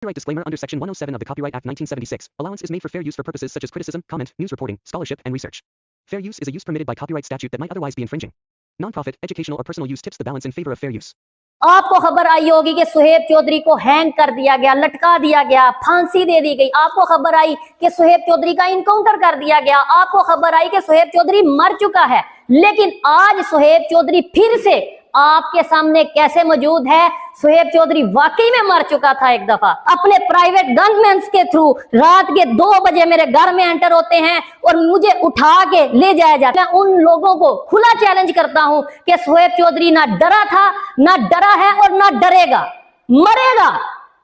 Copyright disclaimer under Section 107 of the Copyright Act 1976. Allowance is made for fair use for purposes such as criticism, comment, news reporting, scholarship, and research. Fair use is a use permitted by copyright statute that might otherwise be infringing. Non-profit, educational or personal use tips the balance in favor of fair use. आपको खबर आई होगी कि सुहेब चौधरी को hang कर दिया गया, लटका दिया गया, फांसी दे दी गई। आपको खबर आई कि सुहेब चौधरी का इनकाउंटर कर दिया गया। आपको खबर आई कि सुहेब चौधरी मर चुका है। लेकिन आज सुहेब चौधरी फिर से आपके सामने कैसे मौजूद है? सुहेब चौधरी वाकई में मर चुका था। एक दफा अपने प्राइवेट गनमैन के थ्रू रात के 2 बजे मेरे घर में एंटर होते हैं और मुझे उठा के ले जाया जाता है। मैं उन लोगों को खुला चैलेंज करता हूं कि सुहेब चौधरी ना डरा था, ना डरा है और ना डरेगा। मरेगा,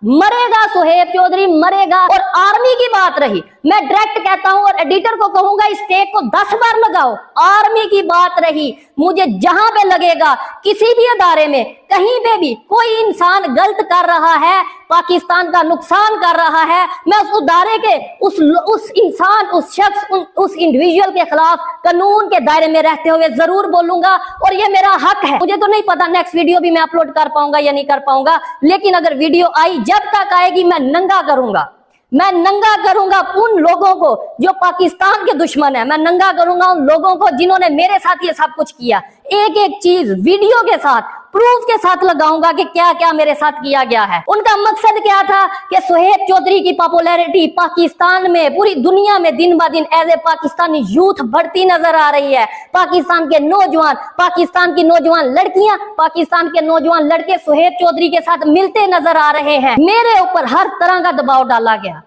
मरेगा, सुहेब चौधरी मरेगा। और आर्मी की बात रही, मैं डायरेक्ट कहता हूं और एडिटर को कहूंगा इस टेक को 10 बार लगाओ। आर्मी की बात रही, मुझे जहां पे लगेगा किसी भी अदारे में कहीं पे भी कोई इंसान गलत कर रहा है, पाकिस्तान का नुकसान कर रहा है, मैं उस अदारे के उस इंसान, उस शख्स, उस इंडिविजुअल के खिलाफ कानून के दायरे में रहते हुए जरूर बोलूंगा। और ये मेरा हक है। मुझे तो नहीं पता नेक्स्ट वीडियो भी मैं अपलोड कर पाऊंगा या नहीं कर पाऊंगा, लेकिन अगर वीडियो आई, जब तक आएगी मैं नंगा करूंगा। मैं नंगा करूंगा उन लोगों को जो पाकिस्तान के दुश्मन है। मैं नंगा करूंगा उन लोगों को जिन्होंने मेरे साथ ये सब कुछ किया। एक एक चीज वीडियो के साथ, प्रूफ के साथ लगाऊंगा कि क्या क्या मेरे साथ किया गया है। उनका मकसद क्या था कि सुहेब चौधरी की पॉपुलैरिटी पाकिस्तान में, पूरी दुनिया में दिन ब दिन एज ए पाकिस्तानी यूथ बढ़ती नजर आ रही है। पाकिस्तान के नौजवान, पाकिस्तान की नौजवान लड़कियां, पाकिस्तान के नौजवान लड़के सुहेब चौधरी के साथ मिलते नजर आ रहे हैं। मेरे ऊपर हर तरह का दबाव डाला गया।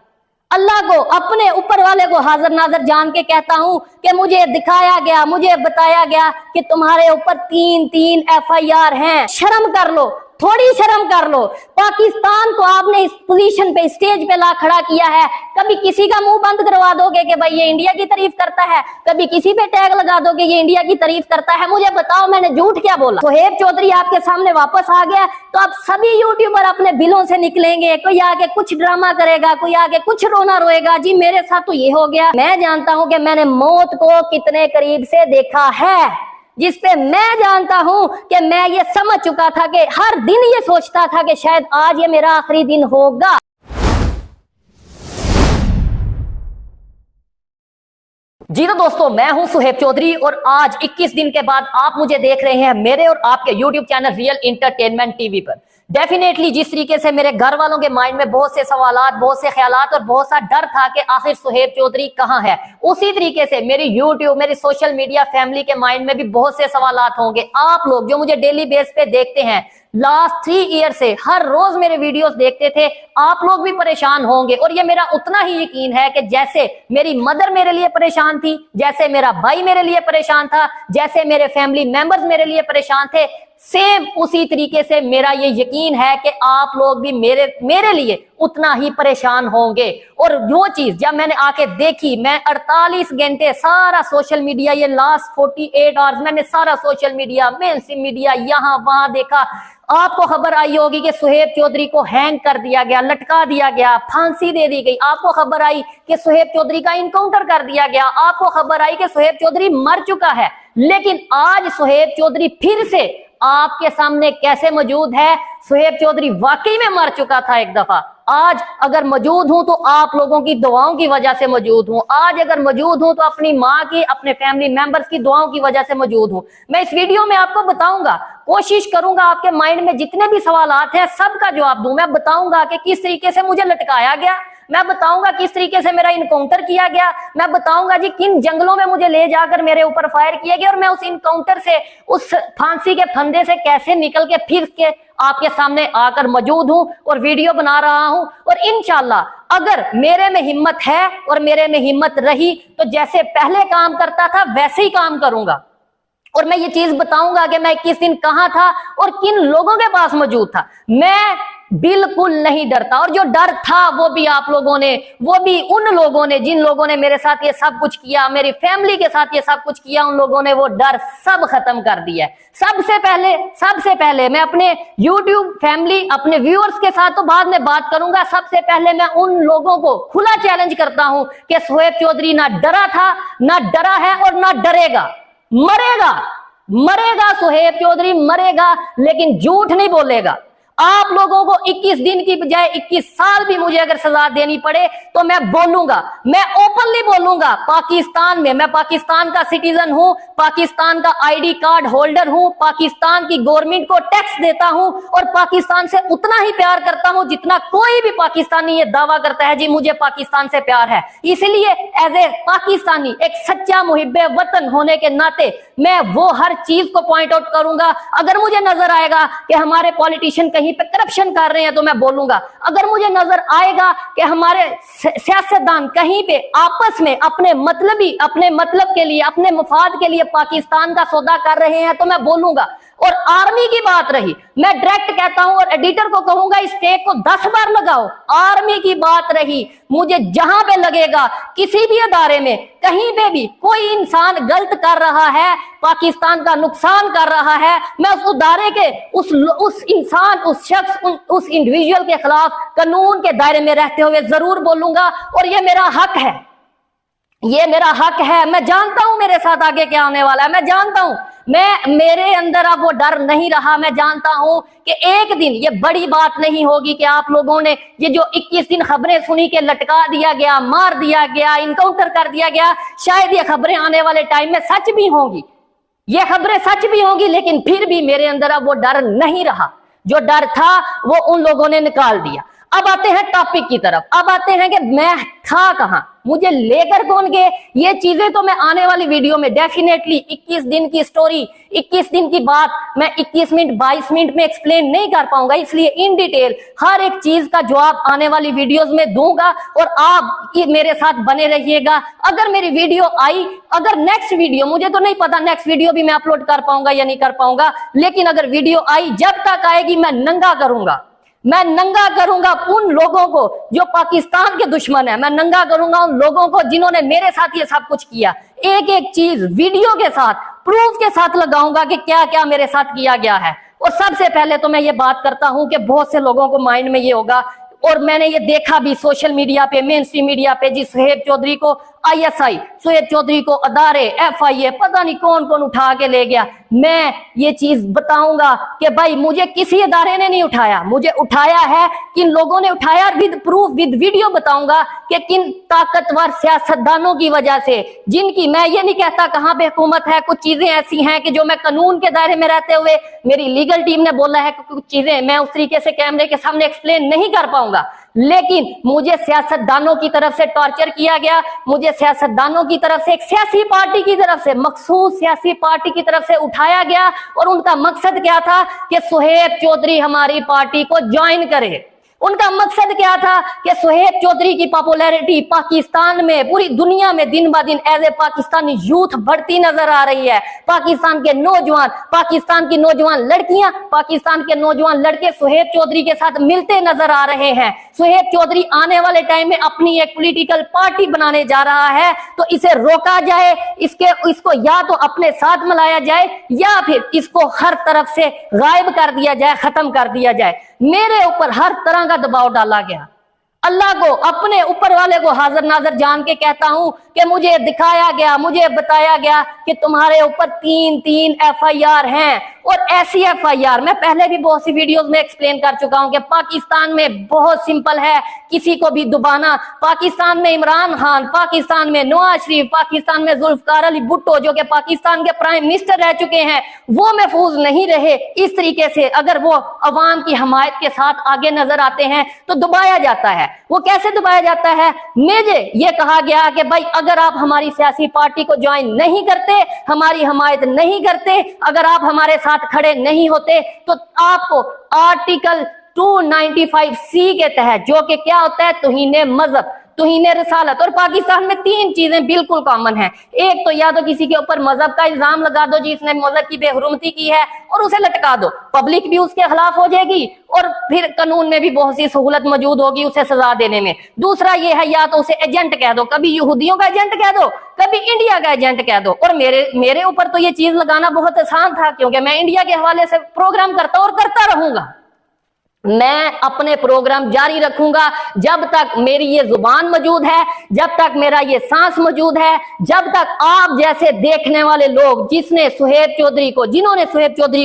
अल्लाह को, अपने ऊपर वाले को हाजिर नाजर जान के कहता हूं कि मुझे दिखाया गया, मुझे बताया गया कि तुम्हारे ऊपर 3 FIR हैं। शर्म कर लो, थोड़ी शर्म कर लो। पाकिस्तान को आपने इस पोजीशन पे, स्टेज पे ला खड़ा किया है। कभी किसी का मुंह बंद करवा दोगे कि भाई ये इंडिया की तारीफ करता है, कभी किसी पे टैग लगा दोगे ये इंडिया की तारीफ करता है। मुझे बताओ मैंने झूठ क्या बोला? सुहेब चौधरी आपके सामने वापस आ गया तो अब सभी यूट्यूबर अपने बिलों से निकलेंगे। कोई आके कुछ ड्रामा करेगा, कोई आके कुछ रोना रोएगा। जी मेरे साथ तो ये हो गया। मैं जानता हूं कि मैंने मौत को कितने करीब से देखा है, जिसपे मैं जानता हूं कि मैं ये समझ चुका था कि हर दिन ये सोचता था कि शायद आज ये मेरा आखिरी दिन होगा। जी तो दोस्तों, मैं हूं सुहेब चौधरी और आज 21 दिन के बाद आप मुझे देख रहे हैं मेरे और आपके YouTube channel real entertainment TV पर। डेफिनेटली जिस तरीके से मेरे घर वालों के माइंड में बहुत से सवालात, बहुत से ख्यालात और बहुत सा डर था कि आखिर सुहेब चौधरी कहां है, उसी तरीके से मेरी यूट्यूब, मेरी सोशल मीडिया फैमिली के माइंड में भी बहुत से सवालात होंगे। आप लोग जो मुझे डेली बेस पे देखते हैं, लास्ट 3 ईयर से हर रोज मेरे वीडियोस देखते थे, आप लोग भी परेशान होंगे। और ये मेरा उतना ही यकीन है कि जैसे मेरी मदर मेरे लिए परेशान थी, जैसे मेरा भाई मेरे लिए परेशान था, जैसे मेरे फैमिली मेंबर्स मेरे लिए परेशान थे, सेम उसी तरीके से मेरा ये यकीन है कि आप लोग भी मेरे लिए उतना ही परेशान होंगे। और जो चीज जब मैंने आके देखी, मैं 48 घंटे सारा सोशल मीडिया, ये लास्ट 48 आवर्स मैंने सारा सोशल मीडिया, मेनस्ट्रीम मीडिया यहां वहां देखा। आपको खबर आई होगी कि सुहेब चौधरी को हैंग कर दिया गया, लटका दिया गया, फांसी दे दी गई। आपको खबर आई कि सुहेब चौधरी का इनकाउंटर कर दिया गया। आपको खबर आई कि सुहेब चौधरी मर चुका है। लेकिन आज सुहेब चौधरी फिर से आपके सामने कैसे मौजूद है? सुहेब चौधरी वाकई में मर चुका था एक दफा। आज अगर मौजूद हूं तो आप लोगों की दुआओं की वजह से मौजूद हूं। आज अगर मौजूद हूं तो अपनी माँ की, अपने फैमिली मेंबर्स की दुआओं की वजह से मौजूद हूं। मैं इस वीडियो में आपको बताऊंगा, कोशिश करूंगा आपके माइंड में जितने भी सवालात हैं सबका जवाब दूं। मैं बताऊंगा कि किस तरीके से मुझे लटकाया गया, मैं बताऊंगा किस तरीके से मेरा इनकाउंटर किया गया, मैं बताऊंगा जी किन जंगलों में मुझे ले जाकर मेरे ऊपर फायर किया गया और मैं उस इनकाउंटर से, उस फांसी के फंदे से कैसे निकल के फिर के आपके सामने आकर मौजूद हूं और वीडियो बना रहा हूं। और इंशाल्लाह अगर मेरे में हिम्मत है और मेरे में हिम्मत रही तो जैसे पहले काम करता था वैसे ही काम करूंगा। और मैं ये चीज बताऊंगा कि मैं किस दिन कहां था और किन लोगों के पास मौजूद था। मैं बिल्कुल नहीं डरता। और जो डर था वो भी आप लोगों ने, वो भी उन लोगों ने जिन लोगों ने मेरे साथ ये सब कुछ किया, मेरी फैमिली के साथ ये सब कुछ किया, उन लोगों ने वो डर सब खत्म कर दिया है। सबसे पहले मैं अपने YouTube फैमिली, अपने व्यूअर्स के साथ तो बाद में बात करूंगा। सबसे पहले मैं उन लोगों को खुला चैलेंज करता हूं कि सुहेब चौधरी ना डरा था, ना डरा है और ना डरेगा। मरेगा, मरेगा, सुहेब चौधरी मरेगा, लेकिन झूठ नहीं बोलेगा। आप लोगों को 21 दिन की बजाय 21 साल भी मुझे अगर सजा देनी पड़े तो मैं बोलूंगा, मैं ओपनली बोलूंगा। पाकिस्तान में, मैं पाकिस्तान का सिटीजन हूं, पाकिस्तान का आईडी कार्ड होल्डर हूं, पाकिस्तान की गवर्नमेंट को टैक्स देता हूं और पाकिस्तान से उतना ही प्यार करता हूं जितना कोई भी पाकिस्तानी ये दावा करता है जी मुझे पाकिस्तान से प्यार है। इसलिए एज ए पाकिस्तानी, एक सच्चा मुहिब्बे वतन होने के नाते मैं वो हर चीज को पॉइंट आउट करूंगा। अगर मुझे नजर आएगा कि हमारे पॉलिटिशियन कहीं पे करप्शन कर रहे हैं तो मैं बोलूंगा। अगर मुझे नजर आएगा कि हमारे सियासतदान कहीं पे आपस में अपने मतलब के लिए, अपने मफाद के लिए पाकिस्तान का सौदा कर रहे हैं तो मैं बोलूंगा। और आर्मी की बात रही, मैं डायरेक्ट कहता हूं और एडिटर को कहूंगा इस टेक को 10 बार लगाओ। आर्मी की बात रही, मुझे जहां पे लगेगा किसी भी अदारे में कहीं पे भी कोई इंसान गलत कर रहा है, पाकिस्तान का नुकसान कर रहा है, मैं उस अदारे के उस इंसान, उस शख्स, उस इंडिविजुअल के खिलाफ कानून के दायरे में रहते हुए जरूर बोलूंगा। और ये मेरा हक है, ये मेरा हक है। मैं जानता हूं मेरे साथ आगे क्या होने वाला है, मैं जानता हूं। मेरे अंदर अब वो डर नहीं रहा। मैं जानता हूं कि एक दिन ये बड़ी बात नहीं होगी कि आप लोगों ने ये जो 21 दिन खबरें सुनी कि लटका दिया गया, मार दिया गया, इनकाउंटर कर दिया गया, शायद ये खबरें आने वाले टाइम में सच भी होंगी, ये खबरें सच भी होंगी, लेकिन फिर भी मेरे अंदर अब वो डर नहीं रहा। जो डर था वो उन लोगों ने निकाल दिया। अब आते हैं टॉपिक की तरफ, अब आते हैं कि मैं था कहां, मुझे लेकर कौन गए। ये चीजें तो मैं आने वाली वीडियो में डेफिनेटली 21 दिन की स्टोरी, 21 दिन की बात मैं 21 मिनट 22 मिनट में एक्सप्लेन नहीं कर पाऊंगा, इसलिए इन डिटेल हर एक चीज का जवाब आने वाली वीडियोस में दूंगा और आप मेरे साथ बने रहिएगा। अगर मेरी वीडियो आई, अगर नेक्स्ट वीडियो, मुझे तो नहीं पता नेक्स्ट वीडियो भी मैं अपलोड कर पाऊंगा या नहीं कर पाऊंगा, लेकिन अगर वीडियो आई, जब तक आएगी मैं नंगा करूंगा, मैं नंगा करूंगा उन लोगों को जो पाकिस्तान के दुश्मन है, मैं नंगा करूंगा उन लोगों को जिन्होंने मेरे साथ ये सब कुछ किया। एक एक चीज वीडियो के साथ, प्रूफ के साथ लगाऊंगा कि क्या क्या मेरे साथ किया गया है। और सबसे पहले तो मैं ये बात करता हूं कि बहुत से लोगों को माइंड में ये होगा, और मैंने ये देखा भी सोशल मीडिया पे, मेन स्ट्रीम मीडिया पे, जी सुहेब चौधरी को ISI, सुहेब चौधरी को अदारे, FIA, पता नहीं कौन कौन उठा के ले गया। मैं ये चीज बताऊंगा कि भाई मुझे किसी अदारे ने नहीं उठाया, मुझे उठाया है किन लोगों ने उठाया, विद प्रूफ, विद वीडियो बताऊंगा कि किन ताकतवर सियासतदानों की वजह से, जिनकी, मैं ये नहीं कहता कहां पे हुकूमत है, कुछ चीजें ऐसी हैं कि जो मैं कानून के दायरे में रहते हुए, मेरी लीगल टीम ने बोला है कि कुछ चीजें मैं उस तरीके से कैमरे के सामने एक्सप्लेन नहीं कर पाऊंगा, लेकिन मुझे सियासतदानों की तरफ से टॉर्चर किया गया, मुझे सियासतदानों की तरफ से, एक सियासी पार्टी की तरफ से, मखसूस सियासी पार्टी की तरफ से उठाया गया। और उनका मकसद क्या था कि सुहेब चौधरी हमारी पार्टी को ज्वाइन करे। उनका मकसद क्या था कि सुहेब चौधरी की पॉपुलैरिटी पाकिस्तान में, पूरी दुनिया में दिन ब दिन एज ए पाकिस्तानी यूथ बढ़ती नजर आ रही है। पाकिस्तान के नौजवान, पाकिस्तान की नौजवान लड़कियां, पाकिस्तान के नौजवान लड़के सुहेब चौधरी के साथ मिलते नजर आ रहे हैं। सुहेब चौधरी आने वाले टाइम में अपनी एक पॉलिटिकल पार्टी बनाने जा रहा है, तो इसे रोका जाए, इसको या तो अपने साथ मिलाया जाए या फिर इसको हर तरफ से गायब कर दिया जाए, खत्म कर दिया जाए। मेरे ऊपर हर तरह का दबाव डाला गया। अल्लाह को, अपने ऊपर वाले को हाजिर नाजर जान के कहता हूं कि मुझे दिखाया गया, मुझे बताया गया कि तुम्हारे ऊपर 3 FIR हैं। और ऐसी FIR मैं पहले भी बहुत सी वीडियोस में एक्सप्लेन कर चुका हूं कि पाकिस्तान में बहुत सिंपल है किसी को भी दुबाना। पाकिस्तान में इमरान खान, पाकिस्तान में नवाज शरीफ, पाकिस्तान में जुल्फकार अली भुट्टो जो कि पाकिस्तान के प्राइम मिनिस्टर रह चुके हैं, वो महफूज नहीं रहे। इस तरीके से अगर वो अवाम की हमायत के साथ आगे नजर आते हैं तो दबाया जाता है। वो कैसे दबाया जाता है? मुझे ये कहा गया कि भाई अगर आप हमारी सियासी पार्टी को ज्वाइन नहीं करते, हमारी हमायत नहीं करते, अगर आप हमारे साथ खड़े नहीं होते, तो आपको आर्टिकल 295C के तहत, जो कि क्या होता है, तौहीन मजहब, तौहीन रिसालत, और पाकिस्तान में 3 चीजें बिल्कुल कॉमन है। एक तो या तो किसी के ऊपर मजहब का इल्जाम लगा दो जिसने मजहब की बेहुरमती की है और उसे लटका दो, पब्लिक भी उसके खिलाफ हो जाएगी और फिर कानून में भी बहुत सी सहूलत मौजूद होगी उसे सजा देने में। दूसरा ये है या तो उसे एजेंट कह दो, कभी यहूदियों का एजेंट कह दो, कभी इंडिया का एजेंट कह दो। और मेरे ऊपर तो ये चीज लगाना बहुत आसान था क्योंकि मैं इंडिया के हवाले से प्रोग्राम करता और करता रहूंगा। मैं अपने प्रोग्राम जारी रखूंगा जब तक मेरी ये जुबान मौजूद है, जब तक मेरा ये सांस मौजूद है, जब तक आप जैसे देखने वाले लोग जिन्होंने सुहेब चौधरी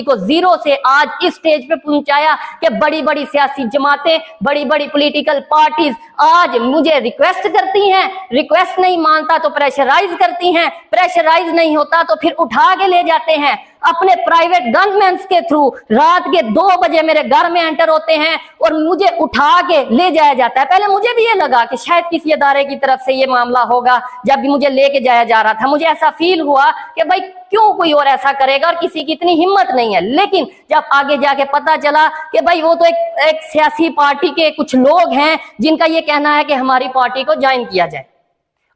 को जीरो से आज इस स्टेज पे पहुंचाया कि बड़ी बड़ी सियासी जमातें, बड़ी बड़ी पॉलिटिकल पार्टीज आज मुझे रिक्वेस्ट करती हैं, रिक्वेस्ट नहीं मानता तो प्रेशराइज करती हैं, प्रेशराइज नहीं होता तो फिर उठा के ले जाते हैं अपने प्राइवेट गनमैन के थ्रू। रात के 2 बजे मेरे घर में एंटर होते हैं और मुझे उठा के ले जाया जाता है। पहले मुझे भी ये लगा कि शायद किसी अदारे की तरफ से ये मामला होगा। जब भी मुझे लेके जाया जा रहा था मुझे ऐसा फील हुआ कि भाई क्यों कोई और ऐसा करेगा और किसी की इतनी हिम्मत नहीं है। लेकिन जब आगे जाके पता चला कि भाई वो तो एक सियासी पार्टी के कुछ लोग हैं जिनका ये कहना है कि हमारी पार्टी को ज्वाइन किया जाए।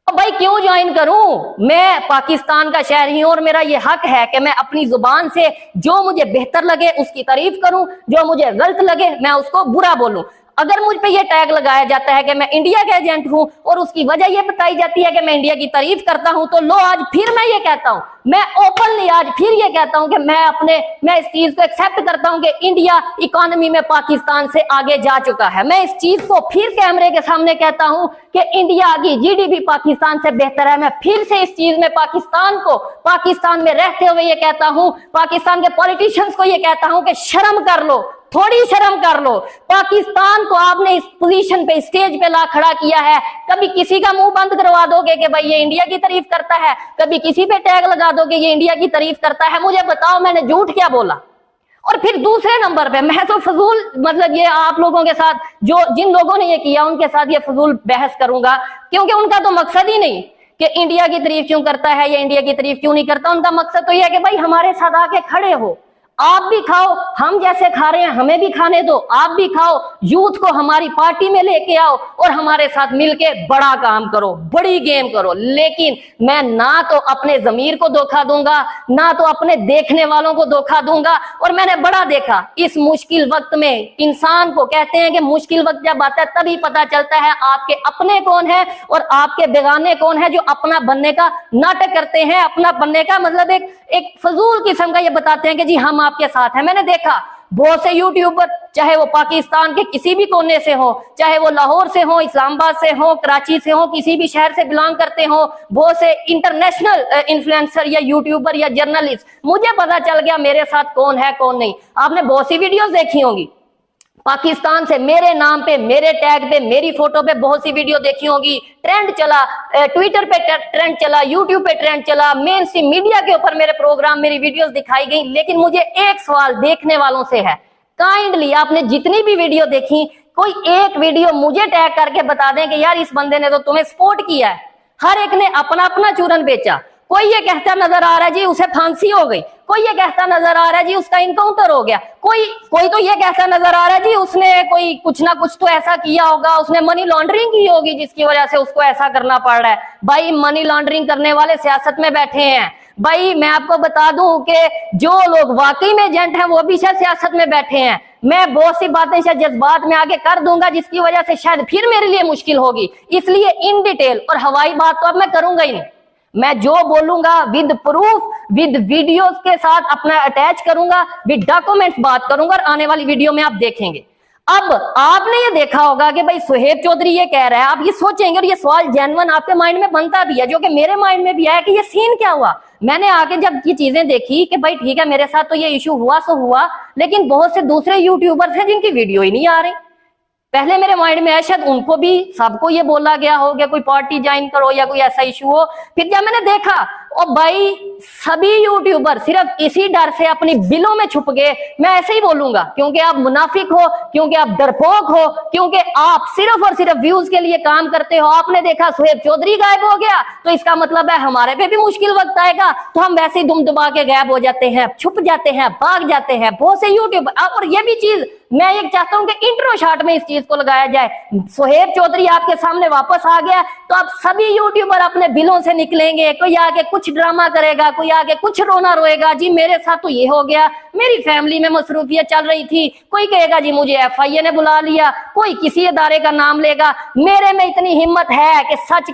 भाई क्यों ज्वाइन करूं? मैं पाकिस्तान का शहरी हूं और मेरा ये हक है कि मैं अपनी जुबान से जो मुझे बेहतर लगे उसकी तारीफ करूं, जो मुझे गलत लगे मैं उसको बुरा बोलूं। अगर मुझ पे ये टैग लगाया जाता है कि मैं इंडिया का एजेंट हूं और उसकी वजह ये बताई जाती है कि मैं इंडिया की तारीफ करता हूं, तो लो आज फिर मैं ये कहता हूं, मैं ओपनली आज फिर ये कहता हूं कि मैं इस चीज को एक्सेप्ट करता हूं कि इंडिया इकोनॉमी में पाकिस्तान से आगे जा चुका है। मैं इस चीज को फिर कैमरे के सामने कहता हूं कि इंडिया की जीडीपी पाकिस्तान से बेहतर है। मैं फिर से इस चीज में पाकिस्तान में रहते हुए ये कहता हूं, पाकिस्तान के पॉलिटिशियंस को ये कहता हूं कि शर्म कर लो, थोड़ी शर्म कर लो। पाकिस्तान को आपने इस पोजीशन पे, स्टेज पे ला खड़ा किया है। कभी किसी का मुंह बंद करवा दोगे कि भाई ये इंडिया की तारीफ करता है, कभी किसी पे टैग लगा दोगे ये इंडिया की तारीफ करता है। मुझे बताओ मैंने झूठ क्या बोला? और फिर दूसरे नंबर पे मैं तो फजूल, मतलब ये आप लोगों के साथ जिन लोगों ने ये किया उनके साथ ये फजूल बहस करूंगा, क्योंकि उनका तो मकसद ही नहीं कि इंडिया की तारीफ क्यों करता है या इंडिया की तारीफ क्यों नहीं करता। उनका मकसद तो यह है कि भाई हमारे साथ आके खड़े हो, आप भी खाओ, हम जैसे खा रहे हैं हमें भी खाने दो, आप भी खाओ, यूथ को हमारी पार्टी में लेके आओ और हमारे साथ मिलके बड़ा काम करो, बड़ी गेम करो। लेकिन मैं ना तो अपने जमीर को धोखा दूंगा, ना तो अपने देखने वालों को धोखा दूंगा। और मैंने बड़ा देखा इस मुश्किल वक्त में, इंसान को कहते हैं कि मुश्किल वक्त जब आता है तभी पता चलता है आपके अपने कौन है और आपके बेगाने कौन है, जो अपना बनने का नाटक करते हैं। अपना बनने का मतलब एक फजूल किस्म का ये बताते हैं कि जी हम आपके साथ हैं। मैंने देखा बहुत से यूट्यूबर, चाहे वो पाकिस्तान के किसी भी कोने से हो, चाहे वो लाहौर से हो, इस्लामाबाद से हो, कराची से हो, किसी भी शहर से बिलोंग करते हो, बहुत से इंटरनेशनल इन्फ्लुएंसर या यूट्यूबर या जर्नलिस्ट, मुझे पता चल गया मेरे साथ कौन है कौन नहीं। आपने बहुत सी वीडियोस देखी होंगी पाकिस्तान से मेरे नाम पे, मेरे टैग पे, मेरी फोटो पे बहुत सी वीडियो देखी होगी। ट्रेंड चला, ट्विटर पे ट्रेंड चला, यूट्यूब पे ट्रेंड चला, मेन स्ट्रीम मीडिया के ऊपर मेरे प्रोग्राम, मेरी वीडियोस दिखाई गई। लेकिन मुझे एक सवाल देखने वालों से है, काइंडली आपने जितनी भी वीडियो देखी, कोई एक वीडियो मुझे टैग करके बता दें कि यार इस बंदे ने तो तुम्हें सपोर्ट किया है। हर एक ने अपना अपना चूरन बेचा। कोई ये कहता नजर आ रहा है जी उसे फांसी हो गई, कोई ये कहता नजर आ रहा है जी उसका इनकाउंटर हो गया, कोई तो ये कहता नजर आ रहा है जी उसने कोई कुछ ना कुछ तो ऐसा किया होगा, उसने मनी लॉन्ड्रिंग की होगी जिसकी वजह से उसको ऐसा करना पड़ रहा है। भाई मनी लॉन्ड्रिंग करने वाले सियासत में बैठे हैं। भाई मैं आपको बता दूं कि जो लोग वाकई में एजेंट हैं वो भी शायद सियासत में बैठे हैं। मैं बहुत सी बातें शायद जज्बात में आगे कर दूंगा जिसकी वजह से शायद फिर मेरे लिए मुश्किल होगी, इसलिए इन डिटेल और हवाई बात तो अब मैं करूंगा ही नहीं। मैं जो बोलूंगा विद प्रूफ, विद वीडियोस के साथ अपना अटैच करूंगा, विद डॉक्यूमेंट्स बात करूंगा और आने वाली वीडियो में आप देखेंगे। अब आपने ये देखा होगा कि भाई सुहेब चौधरी ये कह रहा है, आप ये सोचेंगे और ये सवाल जेन्युइन आपके माइंड में बनता भी है, जो कि मेरे माइंड में भी आया कि ये सीन क्या हुआ। मैंने आके जब ये चीजें देखी कि भाई ठीक है मेरे साथ तो ये इशू हुआ सो हुआ, लेकिन बहुत से दूसरे यूट्यूबर्स हैं जिनकी वीडियो ही नहीं आ रही। पहले मेरे माइंड में है शायद उनको भी, सबको ये बोला गया हो गया कोई पार्टी ज्वाइन करो या कोई ऐसा इशू हो। फिर जब मैंने देखा और भाई सभी यूट्यूबर सिर्फ इसी डर से अपनी बिलों में छुप गए। मैं ऐसे ही बोलूंगा क्योंकि आप मुनाफिक हो, क्योंकि आप डरपोक हो, क्योंकि आप सिर्फ और सिर्फ व्यूज के लिए काम करते हो। आपने देखा सुहेब चौधरी गायब हो गया तो इसका मतलब है हमारे पे भी मुश्किल वक्त आएगा, तो हम वैसे ही दुम दुबा के गायब हो जाते हैं, छुप जाते हैं, भाग जाते हैं बहुत से यूट्यूबर। और ये भी चीज मैं ये चाहता हूं कि इंट्रो शॉट में इस चीज को लगाया जाए। सुहेब चौधरी आपके सामने वापस आ गया तो आप सभी यूट्यूबर अपने बिलों से निकलेंगे। कोई आगे कुछ ड्रामा करेगा, कोई आगे कुछ रोना रोएगा, जी मेरे साथ तो ये हो गया, मेरी फैमिली में मसरूफियत चल रही थी। कोई कहेगा जी मुझे FIA ने बुला लिया, कोई किसी अदारे का नाम लेगा। मेरे में इतनी हिम्मत है कि सच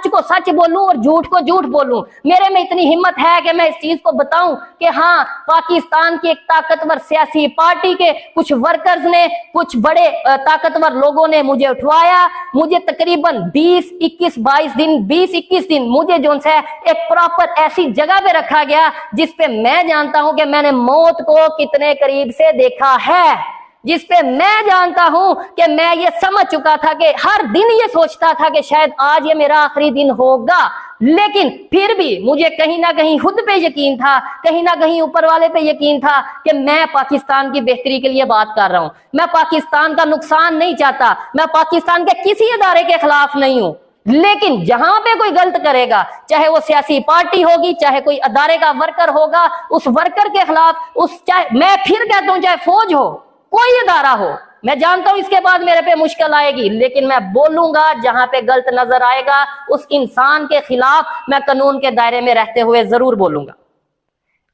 को सच बोलूं और झूठ को झूठ बोलूं। मेरे में इतनी हिम्मत है कि मैं इस चीज को बताऊं कि हाँ, पाकिस्तान की एक ताकतवर सियासी पार्टी के कुछ वर्कर्स ने, कुछ बड़े ताकतवर लोगों ने मुझे उठवाया। मुझे तकरीबन 20-21 दिन मुझे जो है एक प्रॉपर ऐसी जगह पे रखा गया जिस पे मैं जानता हूं कि मैंने मौत को कितने करीब से देखा है, जिस पे मैं जानता हूं कि मैं ये समझ चुका था कि हर दिन ये सोचता था कि शायद आज ये मेरा आखिरी दिन होगा। लेकिन फिर भी मुझे कहीं ना कहीं खुद पे यकीन था, कहीं ना कहीं ऊपर वाले पे यकीन था कि मैं पाकिस्तान की बेहतरी के लिए बात कर रहा हूं। मैं पाकिस्तान का नुकसान नहीं चाहता, मैं पाकिस्तान के किसी अदारे के खिलाफ नहीं हूं। लेकिन जहां पे कोई गलत करेगा, चाहे वो सियासी पार्टी होगी, चाहे कोई अदारे का वर्कर होगा, उस वर्कर के खिलाफ, चाहे मैं फिर कहता हूं चाहे फौज हो, कोई अदारा हो, मैं जानता हूं इसके बाद मेरे पे मुश्किल आएगी, लेकिन मैं बोलूंगा जहां पे गलत नजर आएगा उस इंसान के खिलाफ मैं कानून के दायरे में रहते हुए जरूर बोलूंगा।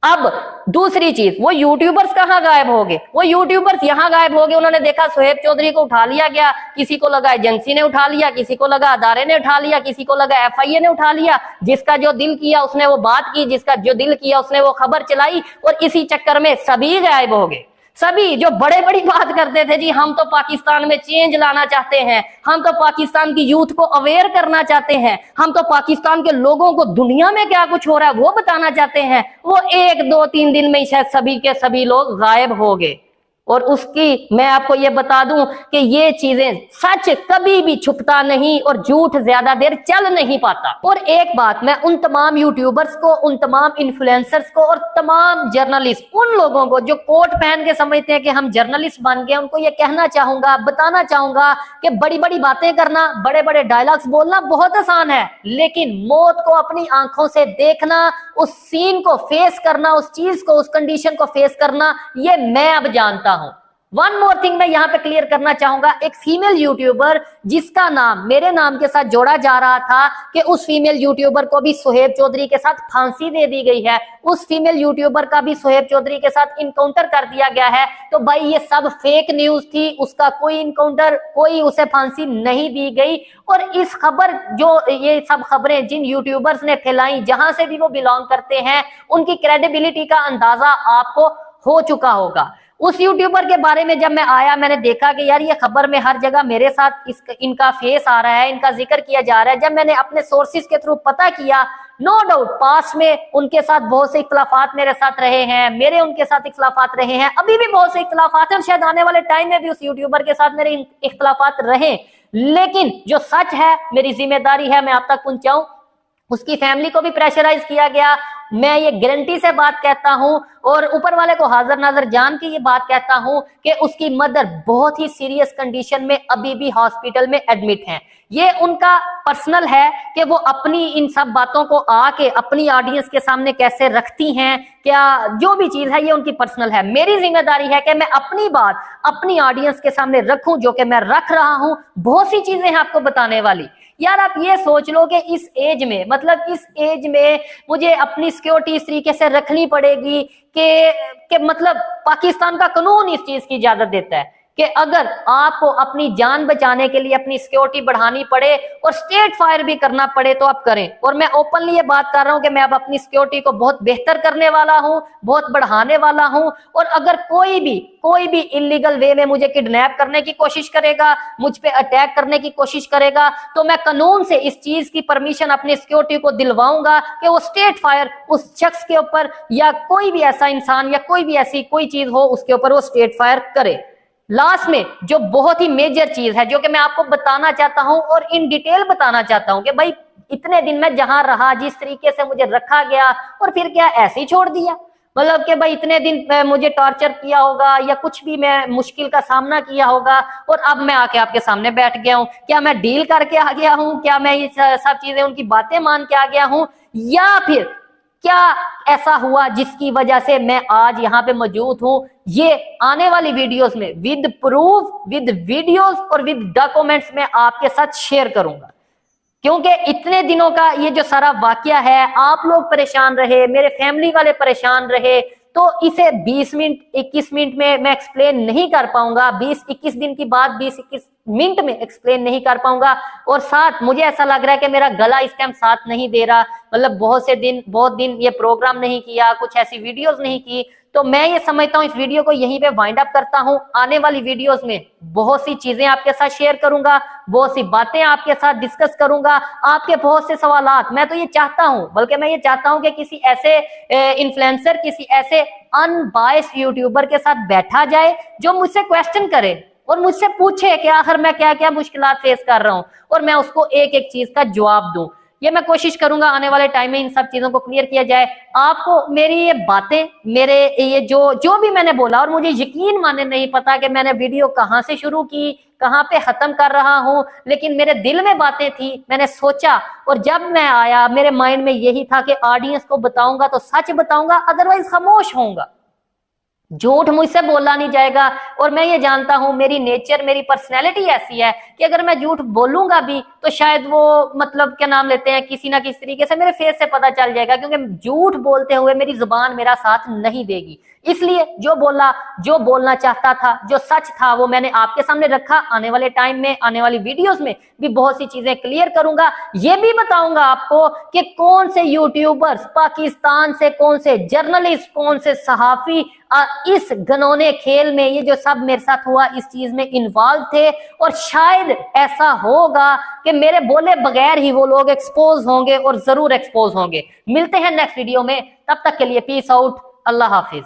अब दूसरी चीज, वो यूट्यूबर्स कहां गायब हो गए? वो यूट्यूबर्स यहां गायब हो गए। उन्होंने देखा सुहेब चौधरी को उठा लिया गया, किसी को लगा एजेंसी ने उठा लिया, किसी को लगा अदारे ने उठा लिया, किसी को लगा FIA ने उठा लिया। जिसका जो दिल किया उसने वो बात की, जिसका जो दिल किया उसने वो खबर चलाई, और इसी चक्कर में सभी गायब हो गए। सभी जो बड़े बड़ी बात करते थे, जी हम तो पाकिस्तान में चेंज लाना चाहते हैं, हम तो पाकिस्तान की यूथ को अवेयर करना चाहते हैं, हम तो पाकिस्तान के लोगों को दुनिया में क्या कुछ हो रहा है वो बताना चाहते हैं, वो 1-2-3 दिन में ही शायद सभी के सभी लोग गायब हो गए। और उसकी मैं आपको ये बता दूं कि ये चीजें, सच कभी भी छुपता नहीं और झूठ ज्यादा देर चल नहीं पाता। और एक बात मैं उन तमाम यूट्यूबर्स को, उन तमाम इन्फ्लुएंसर्स को और तमाम जर्नलिस्ट, उन लोगों को जो कोट पहन के समझते हैं कि हम जर्नलिस्ट बन गए, उनको ये कहना चाहूंगा, बताना चाहूंगा कि बड़ी बड़ी बातें करना, बड़े बड़े डायलॉग्स बोलना बहुत आसान है, लेकिन मौत को अपनी आंखों से देखना, उस सीन को फेस करना, उस चीज को, उस कंडीशन को फेस करना, ये मैं अब जानता हूं। वन मोर थिंग मैं यहां पे क्लियर करना चाहूंगा, एक फीमेल यूट्यूबर जिसका नाम मेरे नाम के साथ जोड़ा जा रहा था कि उस फीमेल यूट्यूबर को भी सुहेब चौधरी के साथ फांसी दे दी गई है, उस फीमेल यूट्यूबर का भी सुहेब चौधरी के साथ इनकाउंटर कर दिया गया है, तो भाई ये सब फेक न्यूज थी, उसका कोई इनकाउंटर, कोई उसे फांसी नहीं दी गई। और इस खबर, जो ये सब खबरें जिन यूट्यूबर्स ने फैलाई, जहां से भी वो बिलोंग करते हैं, उनकी क्रेडिबिलिटी का अंदाजा आपको हो चुका होगा। उस यूट्यूबर के बारे में जब मैं आया, मैंने देखा कि यार ये खबर में हर जगह मेरे साथ इनका फेस आ रहा है, इनका जिक्र किया जा रहा है। जब मैंने अपने सोर्सेज के थ्रू पता किया, नो डाउट पास में उनके साथ बहुत से इख्तलाफात मेरे साथ रहे हैं, मेरे उनके साथ इख्तलाफात रहे हैं, अभी भी बहुत से इख्तलाफात हैं, और शायद आने वाले टाइम में भी उस यूट्यूबर के साथ मेरे इख्तलाफात रहे। लेकिन जो सच है, मेरी जिम्मेदारी है मैं आप तक पहुंचाऊं। उसकी फैमिली को भी प्रेशराइज किया गया, मैं ये गारंटी से बात कहता हूं और ऊपर वाले को हाजिर नाजर जान के ये बात कहता हूं कि उसकी मदर बहुत ही सीरियस कंडीशन में अभी भी हॉस्पिटल में एडमिट हैं। ये उनका पर्सनल है कि वो अपनी इन सब बातों को आके अपनी ऑडियंस के सामने कैसे रखती हैं, क्या जो भी चीज है ये उनकी पर्सनल है। मेरी जिम्मेदारी है कि मैं अपनी बात अपनी ऑडियंस के सामने रखूं, जो कि मैं रख रहा हूं। बहुत सी चीजें हैं आपको बताने वाली। यार आप ये सोच लो कि इस एज में, मतलब इस एज में मुझे अपनी सिक्योरिटी इस तरीके से रखनी पड़ेगी कि मतलब पाकिस्तान का कानून इस चीज की इजाजत देता है कि अगर आपको अपनी जान बचाने के लिए अपनी सिक्योरिटी बढ़ानी पड़े और स्टेट फायर भी करना पड़े तो आप करें। और मैं ओपनली ये बात कर रहा हूं कि मैं अब अपनी सिक्योरिटी को बहुत बेहतर करने वाला हूं, बहुत बढ़ाने वाला हूं। और अगर कोई भी इलीगल वे में मुझे किडनैप करने की कोशिश करेगा, मुझ पे अटैक करने की कोशिश करेगा, तो मैं कानून से इस चीज की परमिशन अपनी सिक्योरिटी को दिलवाऊंगा कि वो स्टेट फायर उस शख्स के ऊपर, या कोई भी ऐसा इंसान या कोई भी ऐसी कोई चीज हो उसके ऊपर वो स्टेट फायर करे। लास्ट में जो बहुत ही मेजर चीज है, जो कि मैं आपको बताना चाहता हूं और इन डिटेल बताना चाहता हूं कि भाई इतने दिन मैं जहां रहा, जिस तरीके से मुझे रखा गया, और फिर क्या ऐसे ही छोड़ दिया? मतलब कि भाई इतने दिन मुझे टॉर्चर किया होगा या कुछ भी मैं मुश्किल का सामना किया होगा, और अब मैं आके आपके सामने बैठ गया हूं। क्या मैं डील करके आ गया हूं? क्या मैं ये सब चीजें, उनकी बातें मान के आ गया हूं? या फिर क्या ऐसा हुआ जिसकी वजह से मैं आज यहाँ पे मौजूद हूं? ये आने वाली वीडियोस में विद प्रूफ, विद वीडियोस और विद डॉक्यूमेंट्स में आपके साथ शेयर करूंगा। क्योंकि इतने दिनों का ये जो सारा वाकया है, आप लोग परेशान रहे, मेरे फैमिली वाले परेशान रहे, तो इसे 20 मिनट 21 मिनट में मैं एक्सप्लेन नहीं कर पाऊंगा, 20-21 दिन की बात 20-21 मिनट में एक्सप्लेन नहीं कर पाऊंगा। और साथ मुझे ऐसा लग रहा है कि मेरा गला इस टाइम साथ नहीं दे रहा, मतलब बहुत दिन ये प्रोग्राम नहीं किया, कुछ ऐसी वीडियोस नहीं की। तो मैं ये समझता हूँ इस वीडियो को यहीं पे वाइंड अप करता हूँ। आने वाली वीडियोस में बहुत सी चीजें आपके साथ शेयर करूंगा, बहुत सी बातें आपके साथ डिस्कस करूंगा, आपके बहुत से सवालात। मैं तो ये चाहता हूं, बल्कि मैं ये चाहता हूं कि किसी ऐसे इन्फ्लुएंसर, किसी ऐसे अनबायस्ड यूट्यूबर के साथ बैठा जाए जो मुझसे क्वेश्चन करे और मुझसे पूछे कि आखिर मैं क्या क्या मुश्किलात फेस कर रहा हूं, और मैं उसको एक एक चीज का जवाब दूं। ये मैं कोशिश करूंगा आने वाले टाइम में इन सब चीजों को क्लियर किया जाए। आपको मेरी ये बातें, मेरे ये जो भी मैंने बोला, और मुझे यकीन माने नहीं पता कि मैंने वीडियो कहां से शुरू की, कहां पे खत्म कर रहा हूं, लेकिन मेरे दिल में बातें थी, मैंने सोचा, और जब मैं आया मेरे माइंड में यही था कि ऑडियंस को बताऊंगा तो सच बताऊंगा, अदरवाइज खामोश होऊंगा, झूठ मुझसे बोला नहीं जाएगा। और मैं ये जानता हूं, मेरी नेचर, मेरी पर्सनैलिटी ऐसी है कि अगर मैं झूठ बोलूंगा भी तो शायद वो, मतलब क्या नाम लेते हैं, किसी ना किसी तरीके से मेरे फेस से पता चल जाएगा, क्योंकि झूठ बोलते हुए मेरी जुबान मेरा साथ नहीं देगी। इसलिए जो बोलना चाहता था, जो सच था, वो मैंने आपके सामने रखा। आने वाले टाइम में, आने वाली वीडियोस में भी बहुत सी चीजें क्लियर करूंगा। ये भी बताऊंगा आपको कि कौन से यूट्यूबर्स पाकिस्तान से, कौन से जर्नलिस्ट, कौन से सहाफी इस घिनौने खेल में, ये जो सब मेरे साथ हुआ, इस चीज में इन्वॉल्व थे। और शायद ऐसा होगा कि मेरे बोले बगैर ही वो लोग एक्सपोज होंगे, और जरूर एक्सपोज होंगे। मिलते हैं नेक्स्ट वीडियो में, तब तक के लिए पीस आउट, अल्लाह हाफिज।